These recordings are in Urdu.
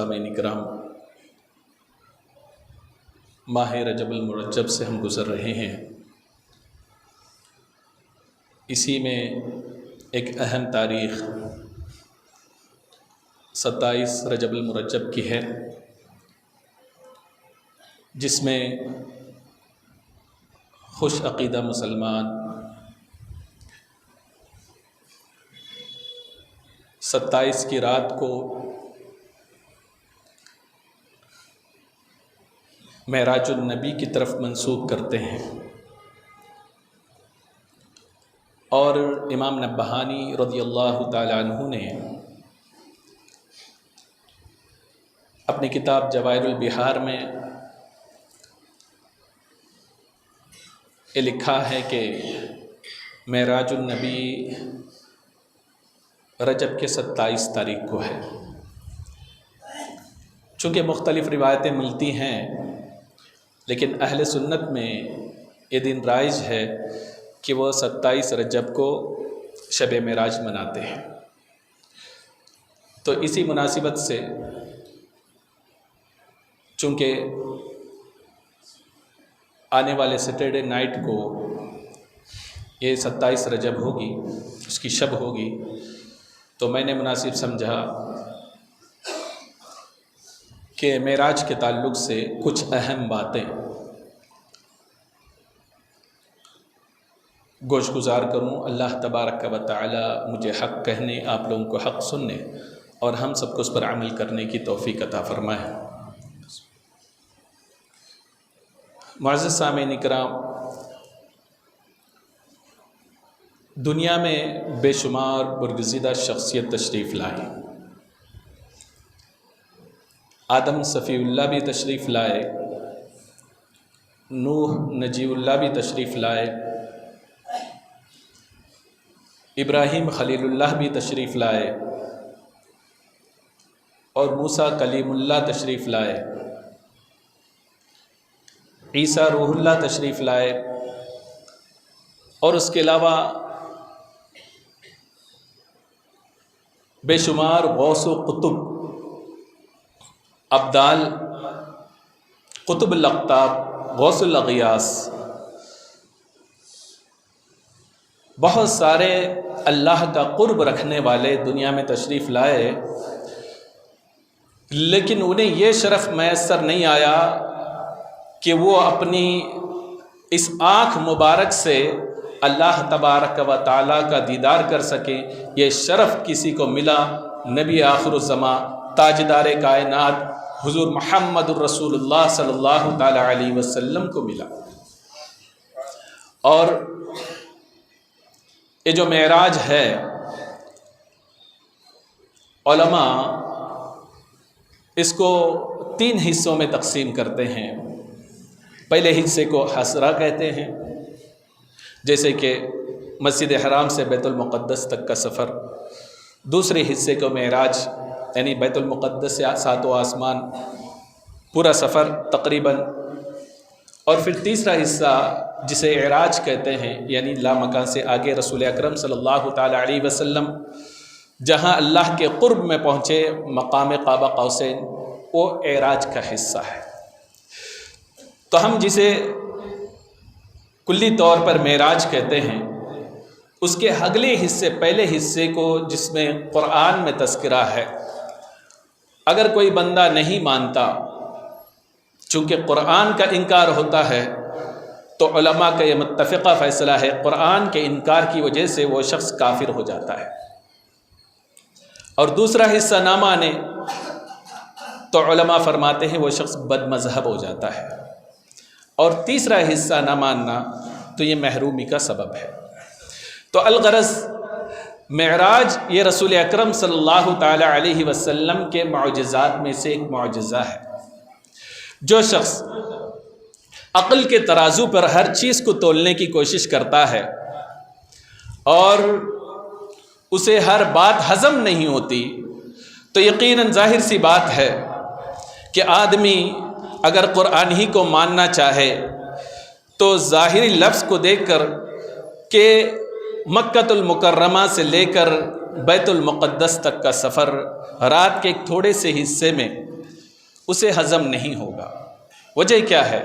سامعین کرام، ماہ رجب المرجب سے ہم گزر رہے ہیں۔ اسی میں ایک اہم تاریخ 27 رجب المرجب کی ہے، جس میں خوش عقیدہ مسلمان 27 کی رات کو معراج النبی کی طرف منسوب کرتے ہیں، اور امام نبہانی رضی اللہ تعالی عنہ نے اپنی کتاب جواہر البحار میں یہ لکھا ہے کہ معراج النبی رجب کے 27 تاریخ کو ہے۔ چونکہ مختلف روایتیں ملتی ہیں، لیکن اہل سنت میں یہ دن رائج ہے کہ وہ 27 رجب کو شب معراج مناتے ہیں۔ تو اسی مناسبت سے چونکہ آنے والے سیٹرڈے نائٹ کو یہ 27 رجب ہوگی، اس کی شب ہوگی، تو میں نے مناسب سمجھا کہ معراج کے تعلق سے کچھ اہم باتیں گوش گزار کروں۔ اللہ تبارک و تعالی مجھے حق کہنے، آپ لوگوں کو حق سننے اور ہم سب کو اس پر عمل کرنے کی توفیق عطا فرمائے۔ معزز سامعین کرام، دنیا میں بے شمار برگزیدہ شخصیت تشریف لائی۔ آدم صفی اللہ بھی تشریف لائے، نوح نجی اللہ بھی تشریف لائے، ابراہیم خلیل اللہ بھی تشریف لائے، اور موسیٰ کلیم اللہ تشریف لائے، عیسیٰ روح اللہ تشریف لائے، اور اس کے علاوہ بے شمار غوث و قطب، ابدال، قطب الاقطاب، غوث الاغیاث، بہت سارے اللہ کا قرب رکھنے والے دنیا میں تشریف لائے، لیکن انہیں یہ شرف میسر نہیں آیا کہ وہ اپنی اس آنکھ مبارک سے اللہ تبارک و تعالیٰ کا دیدار کر سکیں۔ یہ شرف کسی کو ملا، نبی آخر الزماں، تاجدار کائنات حضور محمد الرسول اللہ صلی اللہ تعالی علیہ وسلم کو ملا۔ اور یہ جو معراج ہے، علماء اس کو 3 حصوں میں تقسیم کرتے ہیں۔ پہلے حصے کو حسرہ کہتے ہیں، جیسے کہ مسجد حرام سے بیت المقدس تک کا سفر، دوسرے حصے کو معراج یعنی بیت المقدس سے 7 آسمان پورا سفر تقریباً، اور پھر تیسرا حصہ جسے اعراج کہتے ہیں، یعنی لامکان سے آگے رسول اکرم صلی اللہ تعالی علیہ وسلم جہاں اللہ کے قرب میں پہنچے، مقام قاب قوسین، وہ اعراج کا حصہ ہے۔ تو ہم جسے کلی طور پر معراج کہتے ہیں، اس کے اگلے حصے، پہلے حصے کو جس میں قرآن میں تذکرہ ہے، اگر کوئی بندہ نہیں مانتا، چونکہ قرآن کا انکار ہوتا ہے، تو علماء کا یہ متفقہ فیصلہ ہے قرآن کے انکار کی وجہ سے وہ شخص کافر ہو جاتا ہے، اور دوسرا حصہ نہ مانے تو علماء فرماتے ہیں وہ شخص بد مذہب ہو جاتا ہے، اور تیسرا حصہ نہ ماننا تو یہ محرومی کا سبب ہے۔ تو الغرض معراج یہ رسول اکرم صلی اللہ تعالی علیہ وسلم کے معجزات میں سے ایک معجزہ ہے۔ جو شخص عقل کے ترازو پر ہر چیز کو تولنے کی کوشش کرتا ہے اور اسے ہر بات ہضم نہیں ہوتی، تو یقیناً ظاہر سی بات ہے کہ آدمی اگر قرآن ہی کو ماننا چاہے تو ظاہری لفظ کو دیکھ کر کہ مکۃ المکرمہ سے لے کر بیت المقدس تک کا سفر رات کے ایک تھوڑے سے حصے میں اسے ہضم نہیں ہوگا۔ وجہ کیا ہے؟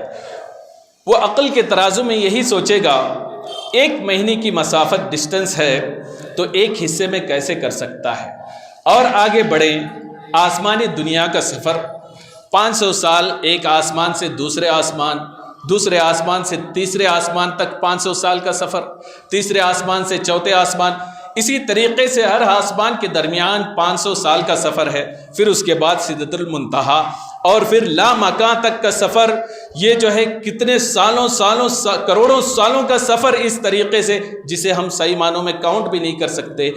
وہ عقل کے ترازو میں یہی سوچے گا 1 مہینے کی مسافت ڈسٹنس ہے تو ایک حصے میں کیسے کر سکتا ہے، اور آگے بڑھیں آسمانی دنیا کا سفر 500 سال، ایک آسمان سے دوسرے آسمان، دوسرے آسمان سے تیسرے آسمان تک 500 سال کا سفر، تیسرے آسمان سے چوتھے آسمان، اسی طریقے سے ہر آسمان کے درمیان 500 سال کا سفر ہے، پھر اس کے بعد سدرۃ المنتہا، اور پھر لا مکان تک کا سفر، یہ جو ہے کتنے کروڑوں سالوں کا سفر، اس طریقے سے جسے ہم صحیح معنوں میں کاؤنٹ بھی نہیں کر سکتے۔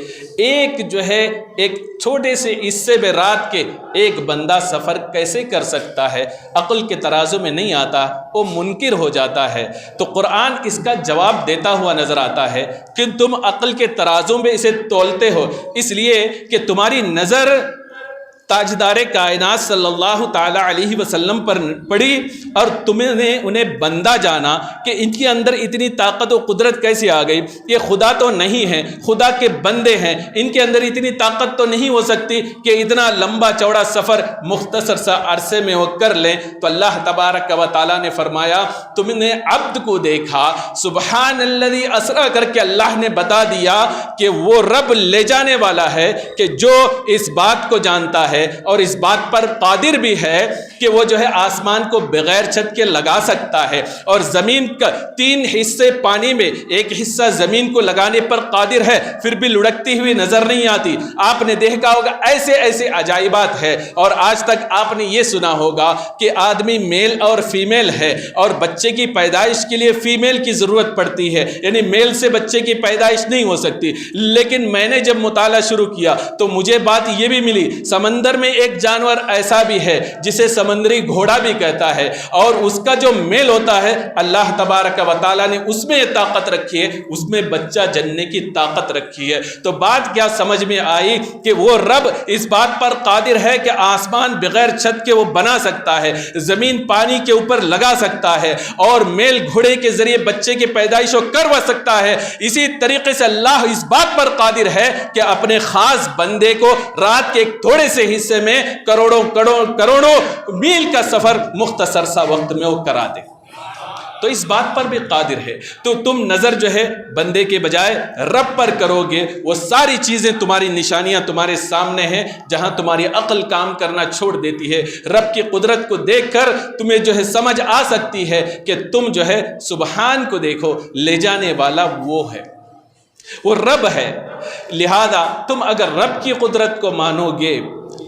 ایک جو ہے ایک چھوٹے سے حصے میں رات کے ایک بندہ سفر کیسے کر سکتا ہے؟ عقل کے ترازو میں نہیں آتا، وہ منکر ہو جاتا ہے۔ تو قرآن اس کا جواب دیتا ہوا نظر آتا ہے کہ تم عقل کے ترازو میں اسے تولتے ہو، اس لیے کہ تمہاری نظر تاجدار کائنات صلی اللہ تعالیٰ علیہ وسلم پر پڑی، اور تم نے انہیں بندہ جانا کہ ان کے اندر اتنی طاقت و قدرت کیسے آ گئی؟ یہ خدا تو نہیں ہے، خدا کے بندے ہیں، ان کے اندر اتنی طاقت تو نہیں ہو سکتی کہ اتنا لمبا چوڑا سفر مختصر سا عرصے میں وہ کر لیں۔ تو اللہ تبارک و تعالیٰ نے فرمایا تم نے عبد کو دیکھا، سبحان الذی اسریٰ کر کے اللہ نے بتا دیا کہ وہ رب لے جانے والا ہے کہ جو اس بات کو جانتا ہے اور اس بات پر قادر بھی ہے کہ وہ جو ہے آسمان کو بغیر چھت کے لگا سکتا ہے، اور زمین کا 3 حصے پانی میں 1 حصہ زمین کو لگانے پر قادر ہے، پھر بھی لڑکتی ہوئی نظر نہیں آتی۔ آپ نے دیکھا ہوگا ایسے عجائبات ہے، اور آج تک آپ نے یہ سنا ہوگا کہ آدمی میل اور فیمیل ہے، اور بچے کی پیدائش کے لیے فیمیل کی ضرورت پڑتی ہے، یعنی میل سے بچے کی پیدائش نہیں ہو سکتی۔ لیکن میں نے جب مطالعہ شروع کیا تو مجھے بات یہ بھی ملی، سمندر میں ایک جانور ایسا بھی ہے جسے سمندری گھوڑا بھی کہتا ہے، اور اس کا جو میل ہوتا ہے اللہ تبارک و تعالیٰ نے اس میں طاقت رکھی ہے، اس میں بچہ جننے کی طاقت رکھی ہے۔ تو بات کیا سمجھ میں آئی کہ وہ رب اس بات پر قادر ہے کہ آسمان بغیر چھت کے وہ بنا سکتا ہے، زمین پانی کے اوپر لگا سکتا ہے، اور میل گھوڑے کے ذریعے بچے کی پیدائش کروا سکتا ہے۔ اسی طریقے سے اللہ اس بات پر قادر ہے کہ اپنے خاص بندے کو رات کے ایک تھوڑے سے حصے میں کروڑوں میل کا سفر مختصر سا وقت میں وہ کرا دے، تو اس بات پر بھی قادر ہے۔ تو تم نظر جو ہے بندے کے بجائے رب پر کرو گے، وہ ساری چیزیں تمہاری نشانیاں تمہارے سامنے ہیں، جہاں تمہاری عقل کام کرنا چھوڑ دیتی ہے۔ رب کی قدرت کو دیکھ کر تمہیں جو ہے سمجھ آ سکتی ہے کہ تم جو ہے سبحان کو دیکھو، لے جانے والا وہ ہے، وہ رب ہے۔ لہذا تم اگر رب کی قدرت کو مانو گے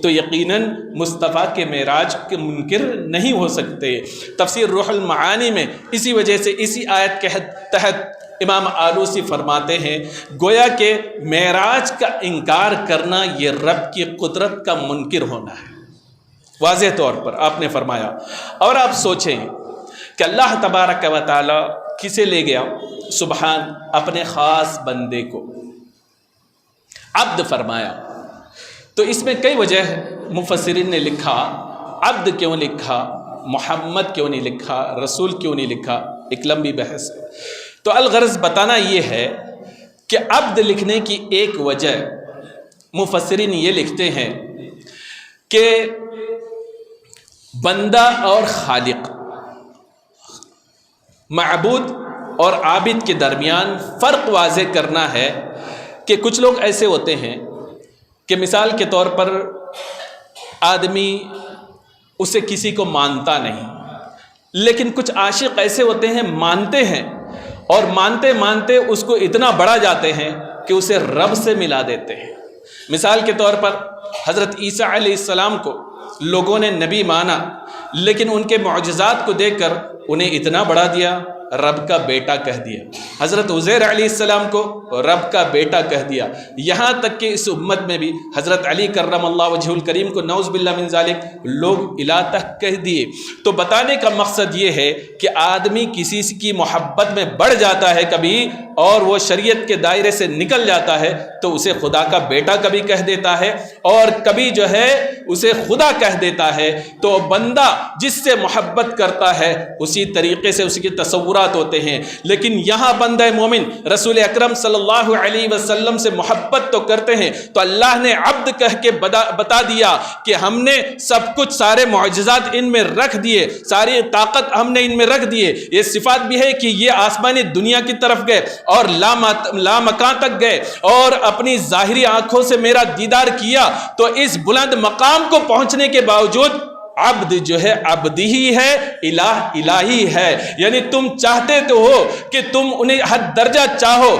تو یقیناً مصطفیٰ کے معراج کے منکر نہیں ہو سکتے۔ تفسیر روح المعانی میں اسی وجہ سے اسی آیت کے تحت امام آلوسی فرماتے ہیں گویا کہ معراج کا انکار کرنا یہ رب کی قدرت کا منکر ہونا ہے، واضح طور پر آپ نے فرمایا۔ اور آپ سوچیں کہ اللہ تبارک و تعالی کسے لے گیا؟ سبحان، اپنے خاص بندے کو عبد فرمایا۔ تو اس میں کئی وجہ مفسرین نے لکھا، عبد کیوں لکھا، محمد کیوں نہیں لکھا، رسول کیوں نہیں لکھا، ایک لمبی بحث ہے۔ تو الغرض بتانا یہ ہے کہ عبد لکھنے کی ایک وجہ مفسرین یہ لکھتے ہیں کہ بندہ اور خالق، معبود اور عابد کے درمیان فرق واضح کرنا ہے کہ کچھ لوگ ایسے ہوتے ہیں کہ مثال کے طور پر آدمی اسے کسی کو مانتا نہیں، لیکن کچھ عاشق ایسے ہوتے ہیں مانتے ہیں، اور مانتے مانتے اس کو اتنا بڑھا جاتے ہیں کہ اسے رب سے ملا دیتے ہیں۔ مثال کے طور پر حضرت عیسیٰ علیہ السلام کو لوگوں نے نبی مانا، لیکن ان کے معجزات کو دیکھ کر انہیں اتنا بڑھا دیا، رب کا بیٹا کہہ دیا۔ حضرت عزیر علیہ السلام کو رب کا بیٹا کہہ دیا، یہاں تک کہ اس امت میں بھی حضرت علی کرم اللہ وجہ الکریم کو نعوذ باللہ من ذالک لوگ الہ تک کہہ دیے۔ تو بتانے کا مقصد یہ ہے کہ آدمی کسی کی محبت میں بڑھ جاتا ہے کبھی اور وہ شریعت کے دائرے سے نکل جاتا ہے تو اسے خدا کا بیٹا کبھی کہہ دیتا ہے اور کبھی جو ہے اسے خدا کہہ دیتا ہے۔ تو بندہ جس سے محبت کرتا ہے اسی طریقے سے اس کے تصورات ہوتے ہیں، لیکن یہاں بندہ مومن رسول اکرم صلی اللہ علیہ وسلم سے محبت تو کرتے ہیں تو اللہ نے عبد کہہ کے بتا دیا کہ ہم نے سب کچھ، سارے معجزات ان میں رکھ دیے، ساری طاقت ہم نے ان میں رکھ دیے۔ یہ صفات بھی ہے کہ یہ آسمانی دنیا کی طرف گئے اور لامکان تک گئے اور اپنی ظاہری آنکھوں سے میرا دیدار کیا، تو اس بلند مقام کو پہنچنے کے باوجود عبد جو ہے عبد ہی ہے، الہ الہی ہے۔ یعنی تم چاہتے تو ہو کہ تم انہیں ہر درجہ چاہو،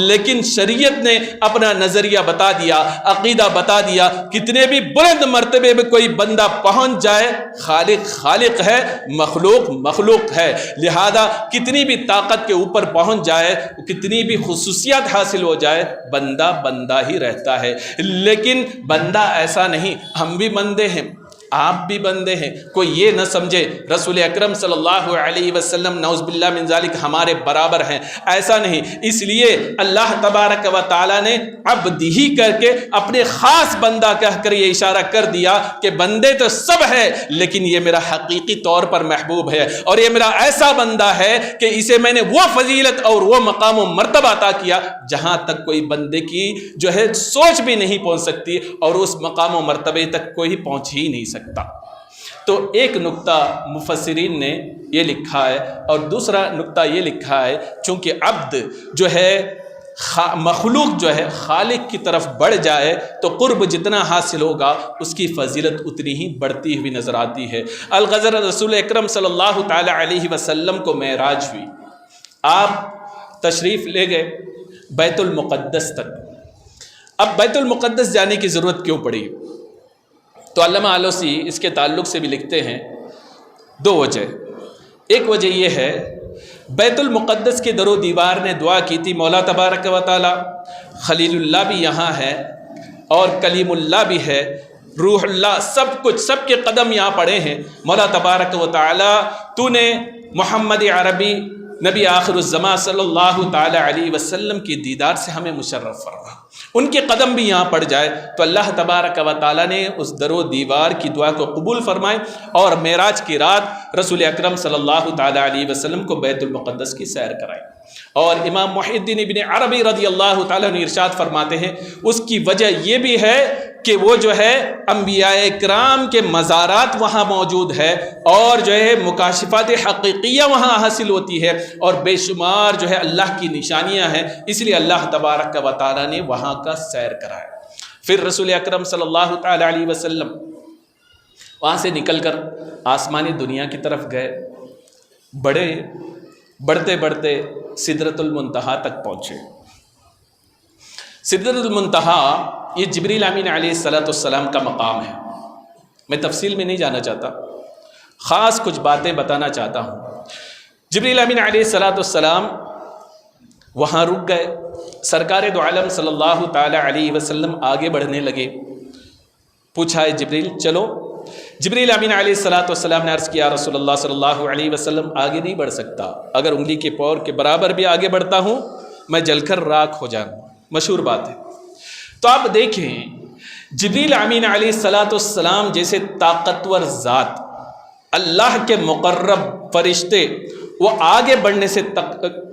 لیکن شریعت نے اپنا نظریہ بتا دیا، عقیدہ بتا دیا۔ کتنے بھی بلند مرتبے میں کوئی بندہ پہنچ جائے، خالق خالق ہے، مخلوق مخلوق ہے، لہذا کتنی بھی طاقت کے اوپر پہنچ جائے، کتنی بھی خصوصیات حاصل ہو جائے، بندہ بندہ ہی رہتا ہے۔ لیکن بندہ ایسا نہیں، ہم بھی بندے ہیں، آپ بھی بندے ہیں۔ کوئی یہ نہ سمجھے رسول اکرم صلی اللہ علیہ وسلم نعوذ باللہ من ذالک ہمارے برابر ہیں، ایسا نہیں۔ اس لیے اللہ تبارک و تعالیٰ نے عبد ہی کر کے اپنے خاص بندہ کہہ کر یہ اشارہ کر دیا کہ بندے تو سب ہے لیکن یہ میرا حقیقی طور پر محبوب ہے، اور یہ میرا ایسا بندہ ہے کہ اسے میں نے وہ فضیلت اور وہ مقام و مرتبہ عطا کیا جہاں تک کوئی بندے کی جو ہے سوچ بھی نہیں پہنچ سکتی، اور اس مقام و مرتبے تک کوئی پہنچ ہی نہیں سکتا۔ تو ایک نقطہ مفسرین نے یہ لکھا ہے، اور دوسرا نقطہ یہ لکھا ہے چونکہ عبد جو ہے مخلوق جو ہے خالق کی طرف بڑھ جائے تو قرب جتنا حاصل ہوگا اس کی فضیلت اتنی ہی بڑھتی ہوئی نظر آتی ہے۔ الغزر رسول اکرم صلی اللہ تعالی علیہ وسلم کو معراج ہوئی، آپ تشریف لے گئے بیت المقدس تک۔ اب بیت المقدس جانے کی ضرورت کیوں پڑی؟ تو علامہ آلوسی اس کے تعلق سے بھی لکھتے ہیں دو وجہ۔ ایک وجہ یہ ہے بیت المقدس کے در و دیوار نے دعا کی تھی مولا تبارک و تعالی، خلیل اللہ بھی یہاں ہے اور کلیم اللہ بھی ہے، روح اللہ، سب کچھ، سب کے قدم یہاں پڑے ہیں۔ مولا تبارک و تعالی تو نے محمد عربی نبی آخر الزمان صلی اللہ تعالی علیہ وسلم کی دیدار سے ہمیں مشرف فرما، ان کے قدم بھی یہاں پڑ جائے تو اللہ تبارک و تعالیٰ نے اس در و دیوار کی دعا کو قبول فرمائے اور معراج کی رات رسول اکرم صلی اللہ تعالی علیہ وسلم کو بیت المقدس کی سیر کرائی۔ اور امام محی الدین ابن عربی رضی اللہ تعالیٰ نے ارشاد فرماتے ہیں اس کی وجہ یہ بھی ہے کہ وہ جو ہے انبیاء کرام کے مزارات وہاں موجود ہے اور جو ہے مکاشفات حقیقیہ وہاں حاصل ہوتی ہے اور بے شمار جو ہے اللہ کی نشانیاں ہیں، اس لیے اللہ تبارک و تعالیٰ نے وہاں کا سیر کرایا۔ پھر رسول اکرم صلی اللہ تعالی علیہ وسلم وہاں سے نکل کر آسمانی دنیا کی طرف گئے، بڑھتے بڑھتے سدرۃ المنتہا تک پہنچے۔ سدرۃ المنتہا یہ جبریل امین علیہ السلام کا مقام ہے۔ میں تفصیل میں نہیں جانا چاہتا، خاص کچھ باتیں بتانا چاہتا ہوں۔ جبریل امین علیہ السلام وہاں رک گئے، سرکار دو عالم صلی اللہ تعالی علیہ وسلم آگے بڑھنے لگے، پوچھا ہے جبریل چلو۔ جبریل امین علیہ السلام نے عرض کیا رسول اللہ صلی اللہ علیہ وسلم آگے نہیں بڑھ سکتا، اگر انگلی کے پور کے برابر بھی آگے بڑھتا ہوں میں جل کر راکھ ہو جاؤں گا، مشہور بات ہے۔ تو آپ دیکھیں جبریل امین علیہ السلام جیسے طاقتور ذات، اللہ کے مقرب فرشتے، وہ آگے بڑھنے سے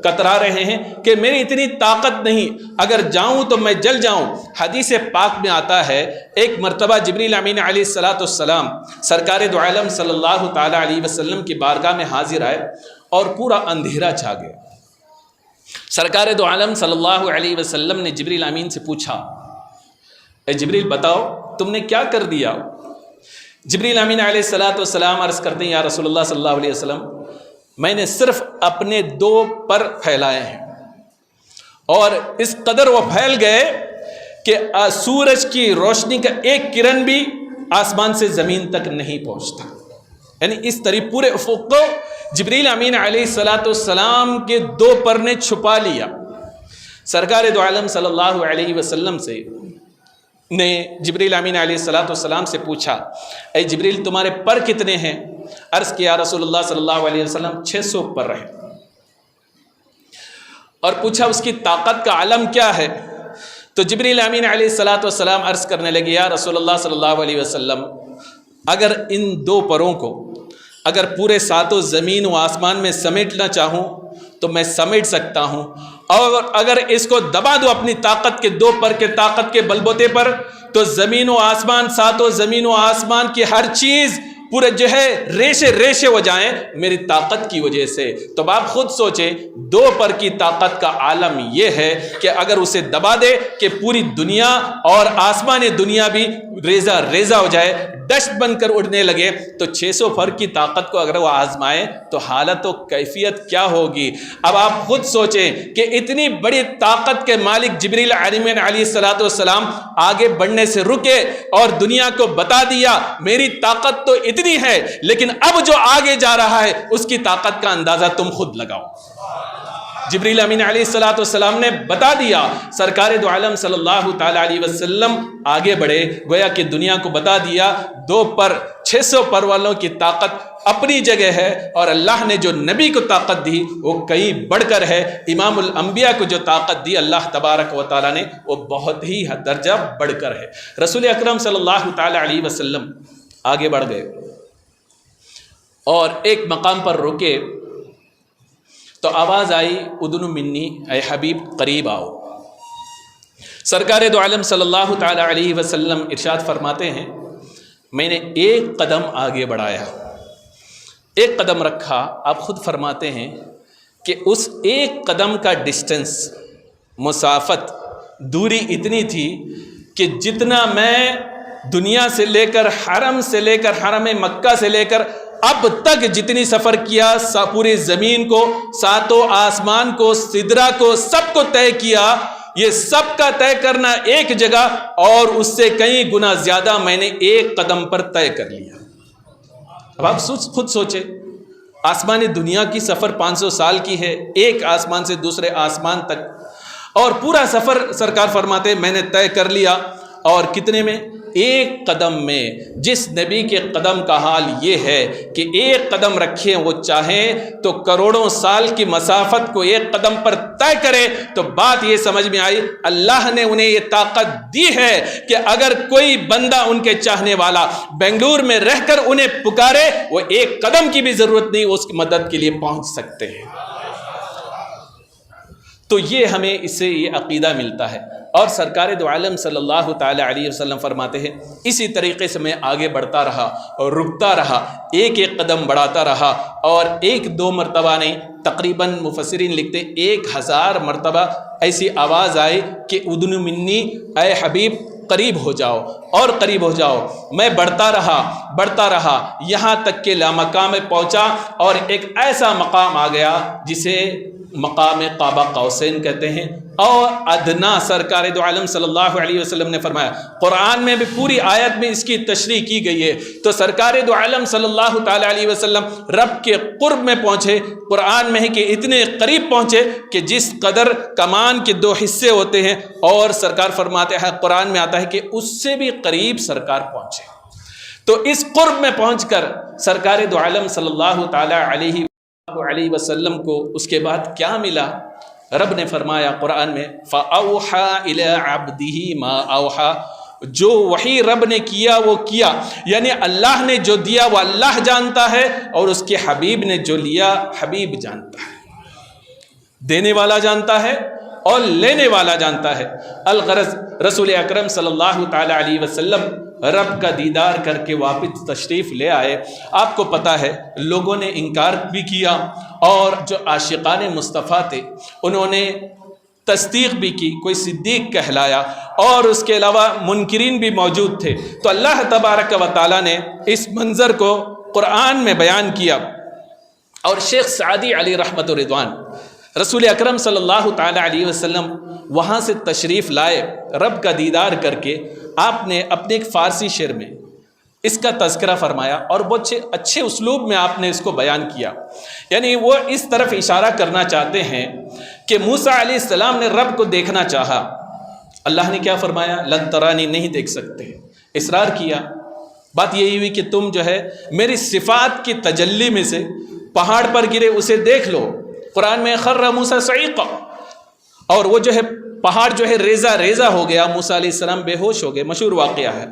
کترا رہے ہیں کہ میری اتنی طاقت نہیں، اگر جاؤں تو میں جل جاؤں۔ حدیث پاک میں آتا ہے ایک مرتبہ جبریل امین علیہ السلام سرکار دو عالم صلی اللہ تعالی علیہ وسلم کی بارگاہ میں حاضر آئے اور پورا اندھیرا چھا گیا۔ سرکار دو عالم صلی اللہ علیہ وسلم نے جبریل امین سے پوچھا اے جبریل بتاؤ تم نے کیا کر دیا؟ جبریل امین علیہ السلام عرض کرتے ہیں یا رسول اللہ صلی اللہ علیہ وسلم میں نے صرف اپنے دو پر پھیلائے ہیں اور اس قدر وہ پھیل گئے کہ سورج کی روشنی کا ایک کرن بھی آسمان سے زمین تک نہیں پہنچتا، یعنی اس طرح پورے افق کو جبریل امین علیہ السلام کے دو پر نے چھپا لیا۔ سرکار دو عالم صلی اللہ علیہ وسلم سے نے جبریل امین علیہ السلام سے پوچھا اے جبریل تمہارے پر کتنے ہیں؟ عرض کیا رسول اللہ صلی اللہ علیہ وسلم 600 پر رہے۔ اور پوچھا اس کی طاقت کا علم کیا ہے؟ تو جبریل امین علیہ الصلاۃ والسلام عرض کرنے لگے یا رسول اللہ صلی اللہ علیہ وسلم، اگر ان دو پروں کو اگر پورے ساتوں زمین و آسمان میں سمیٹنا چاہوں تو میں سمیٹ سکتا ہوں، اور اگر اس کو دبا دو اپنی طاقت کے دو پر کے طاقت کے بلبوتے پر تو زمین و آسمان، ساتوں زمین و آسمان کی ہر چیز پورے جو ہے ریشے ریشے ہو جائیں میری طاقت کی وجہ سے۔ تو آپ خود سوچیں، دو پر کی طاقت کا عالم یہ ہے کہ اگر اسے دبا دے کہ پوری دنیا اور آسمان دنیا بھی ریزہ ریزہ ہو جائے، ڈسٹ بن کر اڑنے لگے، تو 600 پر کی طاقت کو اگر وہ آزمائے تو حالت و کیفیت کیا ہوگی؟ اب آپ خود سوچیں کہ اتنی بڑی طاقت کے مالک جبریل امین علیہ الصلاۃ والسلام آگے بڑھنے سے رکے اور دنیا کو بتا دیا میری طاقت تو اتنی ہے، لیکن اب جو آگے جا رہا ہے اس کی طاقت کا اندازہ تم خود لگاؤ۔ جبریل امین علیہ الصلاۃ والسلام نے بتا دیا، سرکار دو عالم صلی اللہ تعالی علیہ وسلم آگے بڑھے، گویا کہ دنیا کو بتا دیا 2 پر 600 پر والوں کی طاقت اپنی جگہ ہے، اور اللہ نے جو نبی کو طاقت دی وہ کئی بڑھ کر ہے۔ امام الانبیاء کو جو طاقت دی اللہ تبارک و تعالیٰ نے وہ بہت ہی درجہ بڑھ کر ہے۔ رسول اکرم صلی اللہ تعالی علیہ وسلم آگے بڑھ گئے اور ایک مقام پر رکے تو آواز آئی ادن منی، اے حبیب قریب آؤ۔ سرکار دو عالم صلی اللہ تعالی علیہ وسلم ارشاد فرماتے ہیں میں نے ایک قدم آگے بڑھایا، ایک قدم رکھا، آپ خود فرماتے ہیں کہ اس ایک قدم کا ڈسٹنس، مسافت، دوری اتنی تھی کہ جتنا میں دنیا سے لے کر حرم سے لے کر حرم مکہ سے لے کر اب تک جتنی سفر کیا، پوری زمین کو، ساتوں آسمان کو، سدرہ کو، سب کو طے کیا، یہ سب کا طے کرنا ایک جگہ اور اس سے کئی گنا زیادہ میں نے ایک قدم پر طے کر لیا۔ اب آپ خود سوچیں، آسمانی دنیا کی سفر 500 سال کی ہے، ایک آسمان سے دوسرے آسمان تک، اور پورا سفر سرکار فرماتے میں نے طے کر لیا، اور کتنے میں؟ ایک قدم میں۔ جس نبی کے قدم کا حال یہ ہے کہ ایک قدم رکھیں وہ چاہیں تو کروڑوں سال کی مسافت کو ایک قدم پر طے کرے، تو بات یہ سمجھ میں آئی اللہ نے انہیں یہ طاقت دی ہے کہ اگر کوئی بندہ ان کے چاہنے والا بنگلور میں رہ کر انہیں پکارے وہ ایک قدم کی بھی ضرورت نہیں، اس کی مدد کے لیے پہنچ سکتے ہیں۔ تو یہ ہمیں اس سے یہ عقیدہ ملتا ہے، اور سرکار دو عالم صلی اللہ تعالی علیہ وسلم فرماتے ہیں اسی طریقے سے میں آگے بڑھتا رہا اور رکتا رہا، ایک ایک قدم بڑھاتا رہا، اور 1-2 مرتبہ نہیں، تقریباً مفسرین لکھتے 1000 مرتبہ ایسی آواز آئی کہ ادن منی، اے حبیب قریب ہو جاؤ اور قریب ہو جاؤ۔ میں بڑھتا رہا یہاں تک کہ لامقام میں پہنچا، اور ایک ایسا مقام آ گیا جسے مقام قاب قوسین کہتے ہیں، اور ادنا سرکار دو عالم صلی اللہ علیہ وسلم نے فرمایا، قرآن میں بھی پوری آیت میں اس کی تشریح کی گئی ہے۔ تو سرکار دو عالم صلی اللہ تعالی علیہ وسلم رب کے قرب میں پہنچے، قرآن میں ہے کہ اتنے قریب پہنچے کہ جس قدر کمان کے 2 حصے ہوتے ہیں، اور سرکار فرماتے ہیں قرآن میں آتا ہے کہ اس سے بھی قریب سرکار پہنچے۔ تو اس قرب میں پہنچ کر سرکار دو عالم صلی اللہ تعالی علیہ وسلم کو اس کے بعد کیا ملا؟ رب نے فرمایا قرآن میں فَأَوْحَى إِلَىٰ عَبْدِهِ مَا أَوْحَى، جو وحی رب نے کیا وہ کیا، یعنی اللہ نے جو دیا وہ اللہ جانتا ہے، اور اس کے حبیب نے جو لیا حبیب جانتا ہے، دینے والا جانتا ہے اور لینے والا جانتا ہے۔ الغرض رسول اکرم صلی اللہ تعالی علیہ وسلم رب کا دیدار کر کے واپس تشریف لے آئے۔ آپ کو پتہ ہے لوگوں نے انکار بھی کیا، اور جو عاشقان مصطفیٰ تھے انہوں نے تصدیق بھی کی، کوئی صدیق کہلایا، اور اس کے علاوہ منکرین بھی موجود تھے۔ تو اللہ تبارک و تعالیٰ نے اس منظر کو قرآن میں بیان کیا، اور شیخ سعدی علی رحمت رضوان رسول اکرم صلی اللہ تعالی علیہ وسلم وہاں سے تشریف لائے رب کا دیدار کر کے، آپ نے اپنے ایک فارسی شعر میں اس کا تذکرہ فرمایا، اور بہت اچھے اسلوب میں آپ نے اس کو بیان کیا۔ یعنی وہ اس طرف اشارہ کرنا چاہتے ہیں کہ موسیٰ علیہ السلام نے رب کو دیکھنا چاہا، اللہ نے کیا فرمایا؟ لن ترانی، نہیں دیکھ سکتے، اصرار کیا۔ بات یہی ہوئی کہ تم جو ہے میری صفات کی تجلی میں سے پہاڑ پر گرے اسے دیکھ لو۔ قرآن میں خر موسیٰ صعیقا، اور وہ جو ہے پہاڑ جو ہے ریزہ ریزہ ہو گیا، موسیٰ علیہ السلام بے ہوش ہو گئے، مشہور واقعہ ہے۔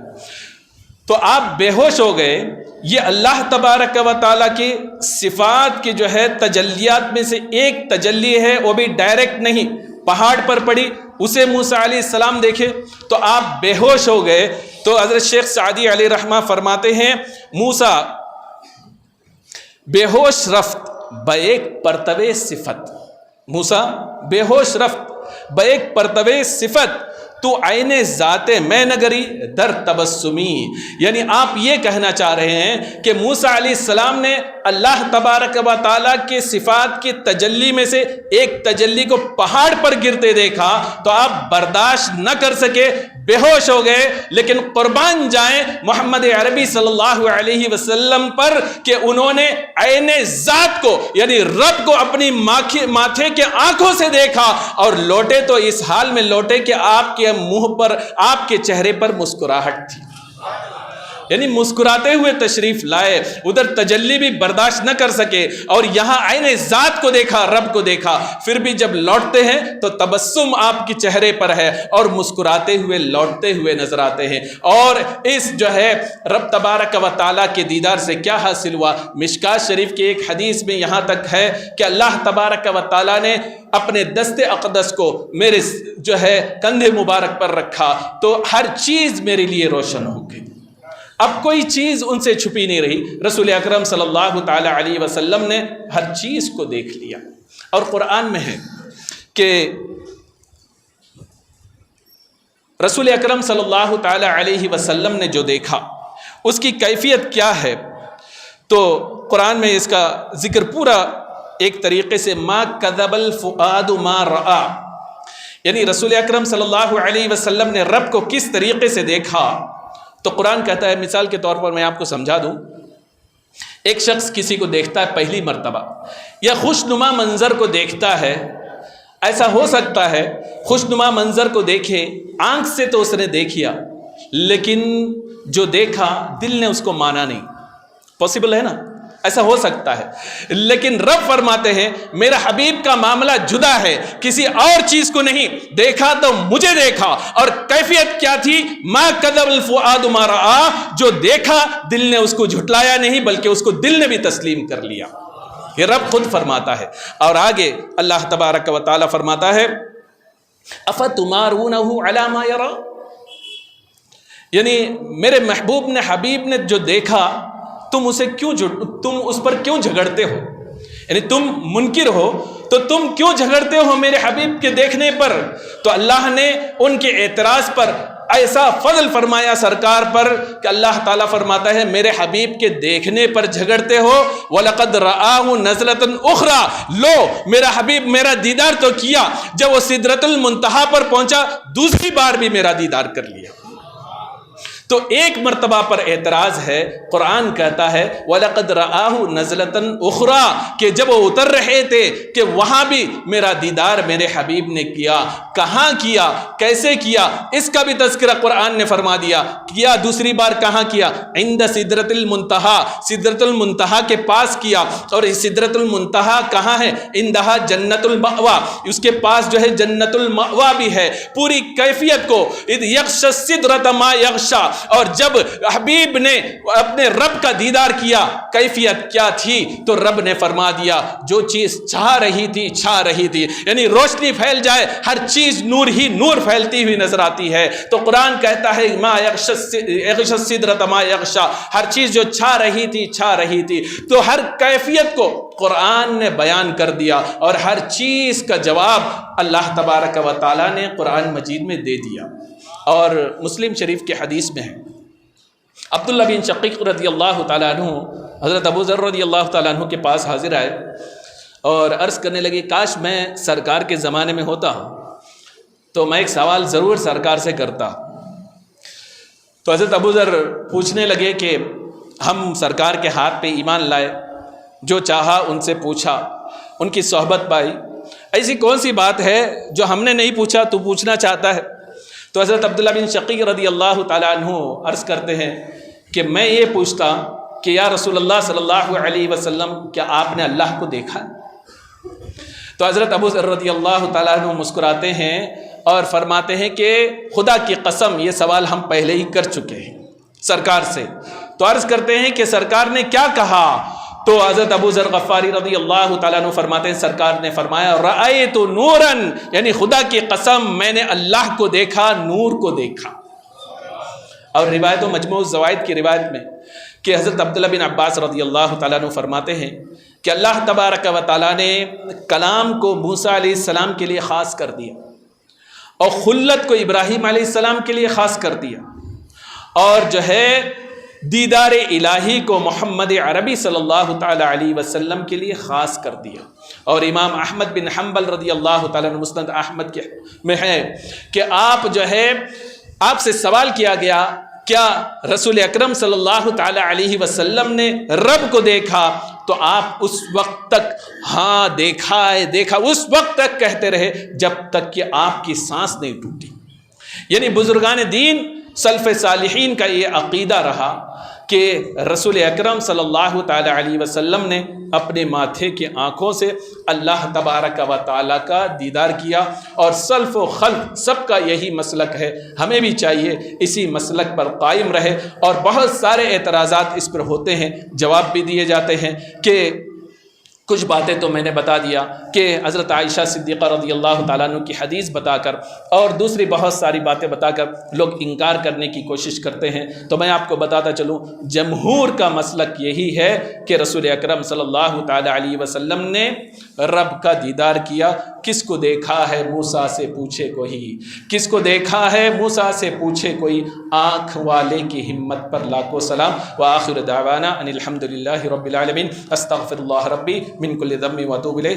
تو آپ بے ہوش ہو گئے، یہ اللہ تبارک و تعالیٰ کی صفات کی جو ہے تجلیات میں سے ایک تجلی ہے، وہ بھی ڈائریکٹ نہیں، پہاڑ پر پڑی، اسے موسیٰ علیہ السلام دیکھے تو آپ بے ہوش ہو گئے۔ تو حضرت شیخ سعدی علیہ رحمہ فرماتے ہیں موسیٰ بے ہوش رفت بیک پرتوے صفت، موسیٰ بے ہوش رفت بیک پرتوے صفت، تو عین ذات میں نگری در تبسمی، یعنی آپ یہ کہنا چاہ رہے ہیں کہ موسیٰ علیہ السلام نے اللہ تبارک و تعالیٰ کے صفات کی تجلی میں سے ایک تجلی کو پہاڑ پر گرتے دیکھا تو آپ برداشت نہ کر سکے، بے ہوش ہو گئے۔ لیکن قربان جائیں محمد عربی صلی اللہ علیہ وسلم پر کہ انہوں نے عین ذات کو یعنی رب کو اپنی ماتھے کے آنکھوں سے دیکھا، اور لوٹے تو اس حال میں لوٹے کہ آپ کے منہ پر، آپ کے چہرے پر مسکراہٹ تھی، یعنی مسکراتے ہوئے تشریف لائے، ادھر تجلی بھی برداشت نہ کر سکے اور یہاں عین ذات کو دیکھا، رب کو دیکھا، پھر بھی جب لوٹتے ہیں تو تبسم آپ کے چہرے پر ہے اور مسکراتے ہوئے لوٹتے ہوئے نظر آتے ہیں۔ اور اس جو ہے رب تبارک و تعالیٰ کے دیدار سے کیا حاصل ہوا؟ مشکات شریف کی ایک حدیث میں یہاں تک ہے کہ اللہ تبارک و تعالیٰ نے اپنے دست اقدس کو میرے جو ہے کندھے مبارک پر رکھا تو ہر چیز میرے لیے روشن ہو گئی، اب کوئی چیز ان سے چھپی نہیں رہی۔ رسول اکرم صلی اللہ تعالی علیہ وسلم نے ہر چیز کو دیکھ لیا، اور قرآن میں ہے کہ رسول اکرم صلی اللہ تعالی علیہ وسلم نے جو دیکھا اس کی کیفیت کیا ہے، تو قرآن میں اس کا ذکر پورا ایک طریقے سے ما کذب الفؤاد ما رآ، یعنی رسول اکرم صلی اللہ علیہ وسلم نے رب کو کس طریقے سے دیکھا۔ تو قرآن کہتا ہے، مثال کے طور پر میں آپ کو سمجھا دوں، ایک شخص کسی کو دیکھتا ہے پہلی مرتبہ یا خوشنما منظر کو دیکھتا ہے، ایسا ہو سکتا ہے خوشنما منظر کو دیکھے، آنکھ سے تو اس نے دیکھیا لیکن جو دیکھا دل نے اس کو مانا نہیں، پاسبل ہے نا، ایسا ہو سکتا ہے۔ لیکن رب فرماتے ہیں میرا حبیب کا معاملہ جدا ہے، کسی اور چیز کو نہیں دیکھا تو مجھے دیکھا، اور کیفیت کیا تھی؟ ما کذب الفؤاد ما رآ، جو دیکھا دل نے اس کو جھٹلایا نہیں بلکہ اس کو دل نے بھی تسلیم کر لیا، یہ رب خود فرماتا ہے۔ اور آگے اللہ تبارک و تعالی فرماتا ہے افتمارونہ علی ما یری، یعنی میرے محبوب نے، حبیب نے جو دیکھا تم اس پر کیوں جھگڑتے ہو، یعنی تم منکر ہو تو تم کیوں جھگڑتے ہو میرے حبیب کے دیکھنے پر؟ تو اللہ نے ان کے اعتراض پر ایسا فضل فرمایا سرکار پر کہ اللہ تعالیٰ فرماتا ہے میرے حبیب کے دیکھنے پر جھگڑتے ہو، وَلَقَدْ رَآهُ نَزْلَةً أُخْرَى، لو میرا حبیب میرا دیدار تو کیا، جب وہ سدرۃ المنتہا پر پہنچا دوسری بار بھی میرا دیدار کر لیا۔ تو ایک مرتبہ پر اعتراض ہے، قرآن کہتا ہے وَلَقَدْ رَآهُ نَزْلَةً أُخْرَى، کہ جب وہ اتر رہے تھے کہ وہاں بھی میرا دیدار میرے حبیب نے کیا، کہاں کیا، کیسے کیا، اس کا بھی تذکرہ قرآن نے فرما دیا، کیا دوسری بار کہاں کیا؟ عند سدرۃ المنتہا، سدرۃ المنتہا کے پاس کیا، اور سدرۃ المنتہا کہاں ہے؟ عندہا جنت المأویٰ، اس کے پاس جو ہے جنت المأویٰ بھی ہے۔ پوری کیفیت کو اذ یغشی السدرۃ ما یغشی، اور جب حبیب نے اپنے رب کا دیدار کیا کیفیت کیا تھی؟ تو رب نے فرما دیا جو چیز چھا رہی تھی چھا رہی تھی، یعنی روشنی پھیل جائے ہر چیز نور ہی نور پھیلتی ہوئی نظر آتی ہے۔ تو قرآن کہتا ہے ما یغشی السدرۃ ما یغشی، ہر چیز جو چھا رہی تھی چھا رہی تھی۔ تو ہر کیفیت کو قرآن نے بیان کر دیا اور ہر چیز کا جواب اللہ تبارک و تعالیٰ نے قرآن مجید میں دے دیا۔ اور مسلم شریف کے حدیث میں ہے عبداللہ بن شقیق رضی اللہ تعالیٰ عنہ حضرت ابو ذر رضی اللہ تعالیٰ عنہ کے پاس حاضر آئے اور عرض کرنے لگے کاش میں سرکار کے زمانے میں ہوتا تو میں ایک سوال ضرور سرکار سے کرتا۔ تو حضرت ابو ذر پوچھنے لگے کہ ہم سرکار کے ہاتھ پہ ایمان لائے، جو چاہا ان سے پوچھا، ان کی صحبت پائی، ایسی کون سی بات ہے جو ہم نے نہیں پوچھا تو پوچھنا چاہتا ہے؟ تو حضرت عبداللہ بن شقیق رضی اللہ تعالیٰ عنہ عرض کرتے ہیں کہ میں یہ پوچھتا کہ یا رسول اللہ صلی اللہ علیہ وسلم کیا آپ نے اللہ کو دیکھا؟ تو حضرت ابو ذر رضی اللہ تعالیٰ عنہ مسکراتے ہیں اور فرماتے ہیں کہ خدا کی قسم یہ سوال ہم پہلے ہی کر چکے ہیں سرکار سے. تو عرض کرتے ہیں کہ سرکار نے کیا کہا؟ تو حضرت ابو ذر غفاری رضی اللہ تعالیٰ عنہ فرماتے ہیں سرکار نے فرمایا رأیت نورا، یعنی خدا کی قسم میں نے اللہ کو دیکھا، نور کو دیکھا. اور روایت و مجموع الزوائد کی روایت میں کہ حضرت عبداللہ بن عباس رضی اللہ تعالیٰ عنہ فرماتے ہیں کہ اللہ تبارک و تعالیٰ نے کلام کو موسیٰ علیہ السلام کے لیے خاص کر دیا اور خلت کو ابراہیم علیہ السلام کے لیے خاص کر دیا، اور جو ہے دیدار الہی کو محمد عربی صلی اللہ تعالیٰ علیہ وسلم کے لیے خاص کر دیا. اور امام احمد بن حنبل رضی اللہ تعالیٰ عنہ مسند احمد کے میں ہے کہ آپ جو ہے آپ سے سوال کیا گیا کیا رسول اکرم صلی اللہ تعالیٰ علیہ وسلم نے رب کو دیکھا؟ تو آپ اس وقت تک ہاں دیکھا ہے دیکھا اس وقت تک کہتے رہے جب تک کہ آپ کی سانس نہیں ٹوٹی. یعنی بزرگان دین سلف صالحین کا یہ عقیدہ رہا کہ رسول اکرم صلی اللہ تعالیٰ علیہ وسلم نے اپنے ماتھے کی آنکھوں سے اللہ تبارک و تعالیٰ کا دیدار کیا، اور سلف و خلف سب کا یہی مسلک ہے. ہمیں بھی چاہیے اسی مسلک پر قائم رہے. اور بہت سارے اعتراضات اس پر ہوتے ہیں، جواب بھی دیے جاتے ہیں کہ کچھ باتیں تو میں نے بتا دیا کہ حضرت عائشہ صدیقہ رضی اللہ تعالیٰ عنہ کی حدیث بتا کر اور دوسری بہت ساری باتیں بتا کر لوگ انکار کرنے کی کوشش کرتے ہیں. تو میں آپ کو بتاتا چلوں جمہور کا مسلک یہی ہے کہ رسول اکرم صلی اللہ تعالیٰ علیہ وسلم نے رب کا دیدار کیا. کس کو دیکھا ہے موسیٰ سے پوچھے کوئی، کس کو دیکھا ہے موسیٰ سے پوچھے کوئی. آنکھ والے کی ہمت پر لاکھوں سلام. وآخر دعوانا ان الحمد للہ رب العالمین. استغفر اللہ ربی من کل ذنب واتوب الیہ.